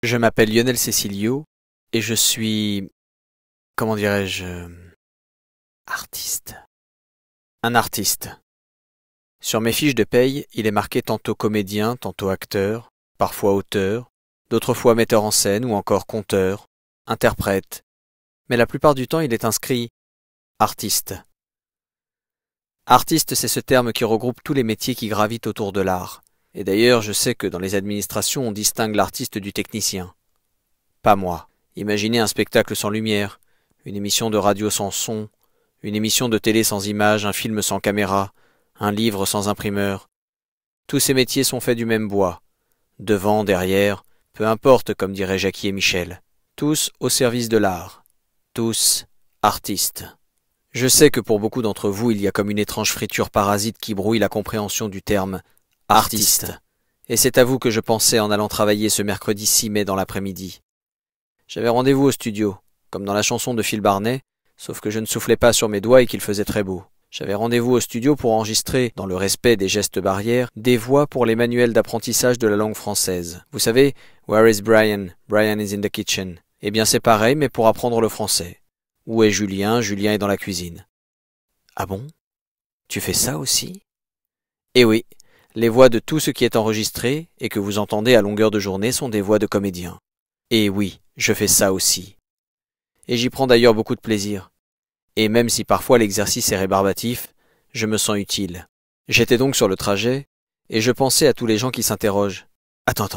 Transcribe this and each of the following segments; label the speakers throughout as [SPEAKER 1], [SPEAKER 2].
[SPEAKER 1] Je m'appelle Lionel Cecilio et je suis, comment dirais-je, artiste. Un artiste. Sur mes fiches de paye, il est marqué tantôt comédien, tantôt acteur, parfois auteur, d'autres fois metteur en scène ou encore conteur, interprète. Mais la plupart du temps, il est inscrit artiste. Artiste, c'est ce terme qui regroupe tous les métiers qui gravitent autour de l'art. Et d'ailleurs, je sais que dans les administrations, on distingue l'artiste du technicien. Pas moi. Imaginez un spectacle sans lumière, une émission de radio sans son, une émission de télé sans image, un film sans caméra, un livre sans imprimeur. Tous ces métiers sont faits du même bois. Devant, derrière, peu importe, comme dirait Jackie et Michel. Tous au service de l'art. Tous artistes. Je sais que pour beaucoup d'entre vous, il y a comme une étrange friture parasite qui brouille la compréhension du terme artiste. Et c'est à vous que je pensais en allant travailler ce mercredi 6 mai dans l'après-midi. J'avais rendez-vous au studio, comme dans la chanson de Phil Barnet, sauf que je ne soufflais pas sur mes doigts et qu'il faisait très beau. J'avais rendez-vous au studio pour enregistrer, dans le respect des gestes barrières, des voix pour les manuels d'apprentissage de la langue française. Vous savez, Where is Brian? Brian is in the kitchen. Eh bien c'est pareil, mais pour apprendre le français. Où est Julien? Julien est dans la cuisine. Ah bon? Tu fais ça aussi? Eh oui, les voix de tout ce qui est enregistré et que vous entendez à longueur de journée sont des voix de comédiens. Et oui, je fais ça aussi. Et j'y prends d'ailleurs beaucoup de plaisir. Et même si parfois l'exercice est rébarbatif, je me sens utile. J'étais donc sur le trajet, et je pensais à tous les gens qui s'interrogent. Attends,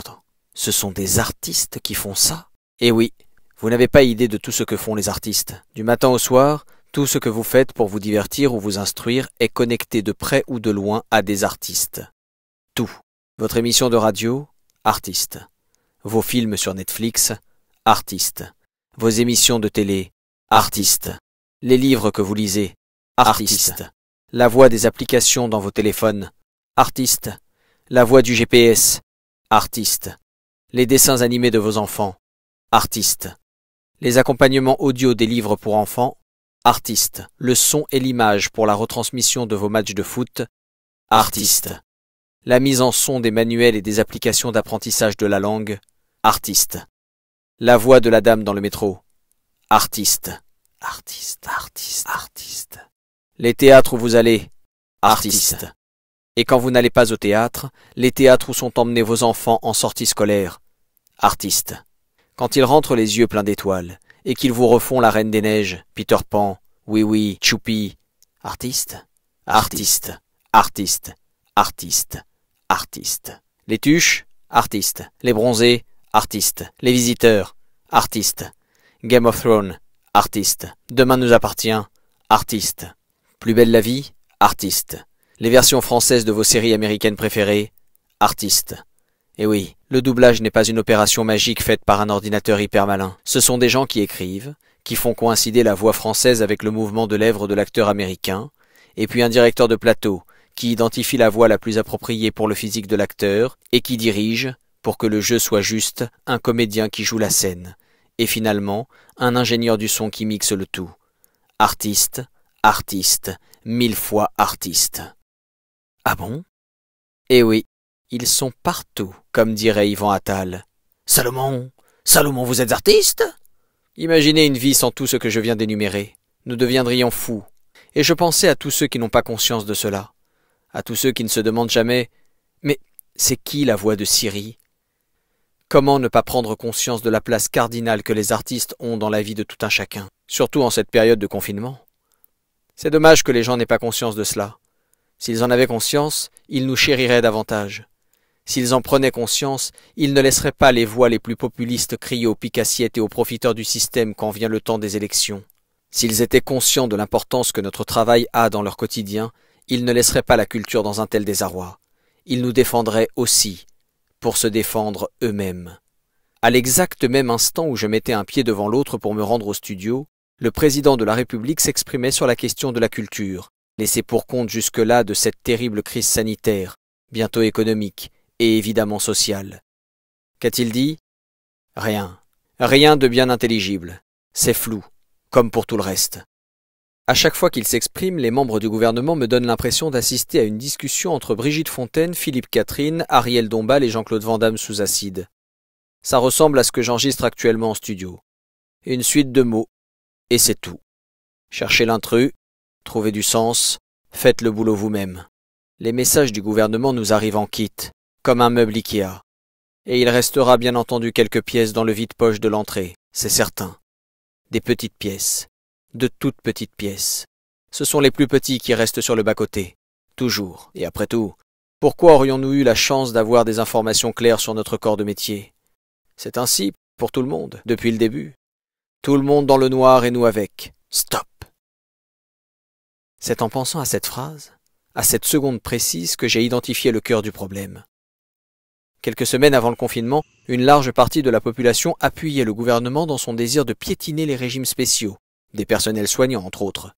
[SPEAKER 1] ce sont des artistes qui font ça? Eh oui, vous n'avez pas idée de tout ce que font les artistes. Du matin au soir, tout ce que vous faites pour vous divertir ou vous instruire est connecté de près ou de loin à des artistes. Tout. Votre émission de radio, artiste. Vos films sur Netflix, artiste. Vos émissions de télé, artiste. Les livres que vous lisez, artiste. La voix des applications dans vos téléphones, artiste. La voix du GPS, artiste. Les dessins animés de vos enfants, artiste. Les accompagnements audio des livres pour enfants, artiste. Le son et l'image pour la retransmission de vos matchs de foot, artiste. La mise en son des manuels et des applications d'apprentissage de la langue, artiste. La voix de la dame dans le métro, artiste. Artiste. Les théâtres où vous allez, artiste. Et quand vous n'allez pas au théâtre, les théâtres où sont emmenés vos enfants en sortie scolaire, artiste. Quand ils rentrent les yeux pleins d'étoiles, et qu'ils vous refont la Reine des Neiges, Peter Pan, Oui, Choupi, artiste. Les tuches, artiste. Les bronzés, artiste. Les visiteurs, artiste. Game of Thrones, artiste. Demain nous appartient, artiste. Plus belle la vie, artiste. Les versions françaises de vos séries américaines préférées, artiste. Et oui, le doublage n'est pas une opération magique faite par un ordinateur hyper malin. Ce sont des gens qui écrivent, qui font coïncider la voix française avec le mouvement de lèvres de l'acteur américain, et puis un directeur de plateau, qui identifie la voix la plus appropriée pour le physique de l'acteur, et qui dirige, pour que le jeu soit juste, un comédien qui joue la scène. Et finalement, un ingénieur du son qui mixe le tout. Artiste, 1000 fois artiste. Ah bon? Eh oui, ils sont partout, comme dirait Yvan Attal. Salomon, vous êtes artiste? Imaginez une vie sans tout ce que je viens d'énumérer. Nous deviendrions fous. Et je pensais à tous ceux qui n'ont pas conscience de cela. À tous ceux qui ne se demandent jamais « Mais c'est qui la voix de Siri ?» Comment ne pas prendre conscience de la place cardinale que les artistes ont dans la vie de tout un chacun, surtout en cette période de confinement? C'est dommage que les gens n'aient pas conscience de cela. S'ils en avaient conscience, ils nous chériraient davantage. S'ils en prenaient conscience, ils ne laisseraient pas les voix les plus populistes crier aux pique-assiettes et aux profiteurs du système quand vient le temps des élections. S'ils étaient conscients de l'importance que notre travail a dans leur quotidien, ils ne laisseraient pas la culture dans un tel désarroi. Ils nous défendraient aussi, pour se défendre eux-mêmes. À l'exact même instant où je mettais un pied devant l'autre pour me rendre au studio, le président de la République s'exprimait sur la question de la culture, laissée pour compte jusque-là de cette terrible crise sanitaire, bientôt économique et évidemment sociale. Qu'a-t-il dit? Rien. Rien de bien intelligible. C'est flou, comme pour tout le reste. À chaque fois qu'il s'exprime, les membres du gouvernement me donnent l'impression d'assister à une discussion entre Brigitte Fontaine, Philippe Catherine, Ariel Dombal et Jean-Claude Van Damme sous acide. Ça ressemble à ce que j'enregistre actuellement en studio. Une suite de mots, et c'est tout. Cherchez l'intrus, trouvez du sens, faites le boulot vous-même. Les messages du gouvernement nous arrivent en kit, comme un meuble Ikea. Et il restera bien entendu quelques pièces dans le vide-poche de l'entrée, c'est certain. Des petites pièces, de toutes petites pièces. Ce sont les plus petits qui restent sur le bas-côté, toujours. Et après tout, pourquoi aurions-nous eu la chance d'avoir des informations claires sur notre corps de métier? C'est ainsi pour tout le monde, depuis le début. Tout le monde dans le noir et nous avec. Stop! C'est en pensant à cette phrase, à cette seconde précise, que j'ai identifié le cœur du problème. Quelques semaines avant le confinement, une large partie de la population appuyait le gouvernement dans son désir de piétiner les régimes spéciaux, des personnels soignants entre autres.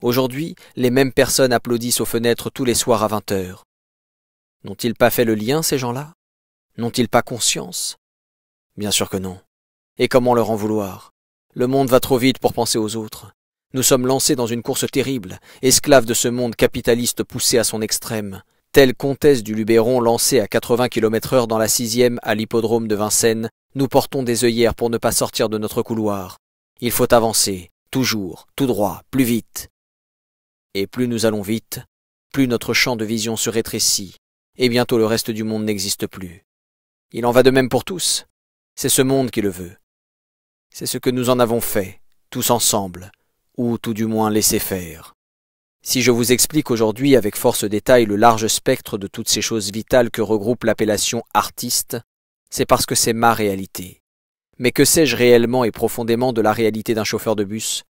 [SPEAKER 1] Aujourd'hui, les mêmes personnes applaudissent aux fenêtres tous les soirs à 20 h. N'ont-ils pas fait le lien, ces gens-là? N'ont-ils pas conscience? Bien sûr que non. Et comment leur en vouloir? Le monde va trop vite pour penser aux autres. Nous sommes lancés dans une course terrible, esclaves de ce monde capitaliste poussé à son extrême. Telle comtesse du Luberon lancée à 80 km/h dans la 6e à l'hippodrome de Vincennes, nous portons des œillères pour ne pas sortir de notre couloir. Il faut avancer, toujours, tout droit, plus vite. Et plus nous allons vite, plus notre champ de vision se rétrécit, et bientôt le reste du monde n'existe plus. Il en va de même pour tous. C'est ce monde qui le veut. C'est ce que nous en avons fait, tous ensemble, ou tout du moins laissé faire. Si je vous explique aujourd'hui avec force détail le large spectre de toutes ces choses vitales que regroupe l'appellation artiste, c'est parce que c'est ma réalité. Mais que sais-je réellement et profondément de la réalité d'un chauffeur de bus,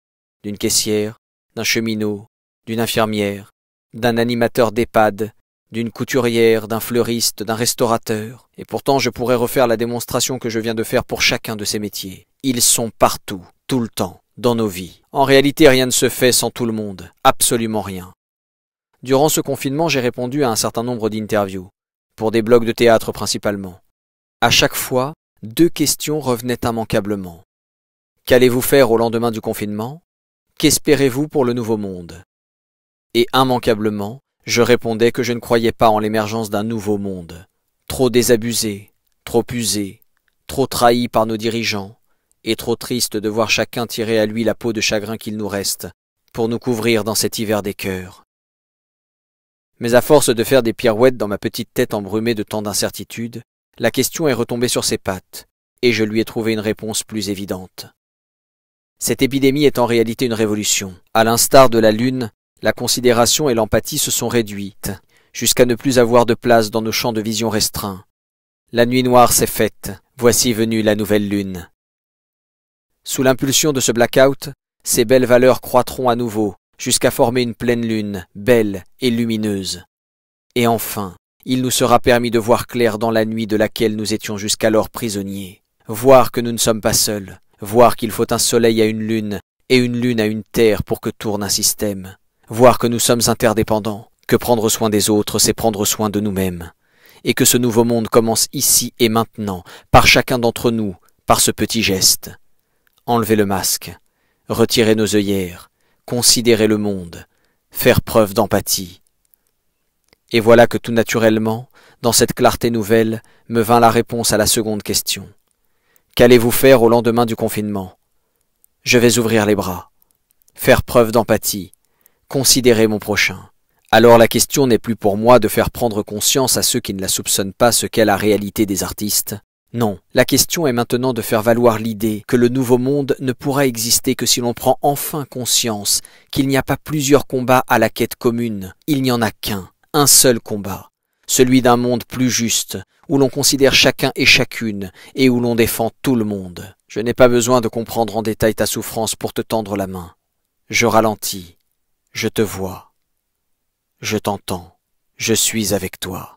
[SPEAKER 1] d'une caissière, d'un cheminot, d'une infirmière, d'un animateur d'EHPAD, d'une couturière, d'un fleuriste, d'un restaurateur? Et pourtant je pourrais refaire la démonstration que je viens de faire pour chacun de ces métiers. Ils sont partout, tout le temps, dans nos vies. En réalité, rien ne se fait sans tout le monde, absolument rien. Durant ce confinement, j'ai répondu à un certain nombre d'interviews, pour des blogs de théâtre principalement. À chaque fois, 2 questions revenaient immanquablement. Qu'allez-vous faire au lendemain du confinement? Qu'espérez-vous pour le nouveau monde? Et immanquablement, je répondais que je ne croyais pas en l'émergence d'un nouveau monde. Trop désabusé, trop usé, trop trahi par nos dirigeants, et trop triste de voir chacun tirer à lui la peau de chagrin qu'il nous reste, pour nous couvrir dans cet hiver des cœurs. Mais à force de faire des pirouettes dans ma petite tête embrumée de tant d'incertitudes, la question est retombée sur ses pattes, et je lui ai trouvé une réponse plus évidente. Cette épidémie est en réalité une révolution. À l'instar de la Lune, la considération et l'empathie se sont réduites, jusqu'à ne plus avoir de place dans nos champs de vision restreints. La nuit noire s'est faite, voici venue la nouvelle Lune. Sous l'impulsion de ce blackout, ces belles valeurs croîtront à nouveau, jusqu'à former une pleine lune, belle et lumineuse. Et enfin, il nous sera permis de voir clair dans la nuit de laquelle nous étions jusqu'alors prisonniers. Voir que nous ne sommes pas seuls, voir qu'il faut un soleil à une lune, et une lune à une terre pour que tourne un système. Voir que nous sommes interdépendants, que prendre soin des autres, c'est prendre soin de nous-mêmes. Et que ce nouveau monde commence ici et maintenant, par chacun d'entre nous, par ce petit geste. Enlever le masque, retirer nos œillères, considérer le monde, faire preuve d'empathie. Et voilà que tout naturellement, dans cette clarté nouvelle, me vint la réponse à la seconde question. Qu'allez-vous faire au lendemain du confinement? Je vais ouvrir les bras, faire preuve d'empathie, considérer mon prochain. Alors la question n'est plus pour moi de faire prendre conscience à ceux qui ne la soupçonnent pas ce qu'est la réalité des artistes. Non, la question est maintenant de faire valoir l'idée que le nouveau monde ne pourra exister que si l'on prend enfin conscience qu'il n'y a pas plusieurs combats à la quête commune, il n'y en a qu'un, un seul combat, celui d'un monde plus juste, où l'on considère chacun et chacune, et où l'on défend tout le monde. Je n'ai pas besoin de comprendre en détail ta souffrance pour te tendre la main. Je ralentis, je te vois, je t'entends, je suis avec toi.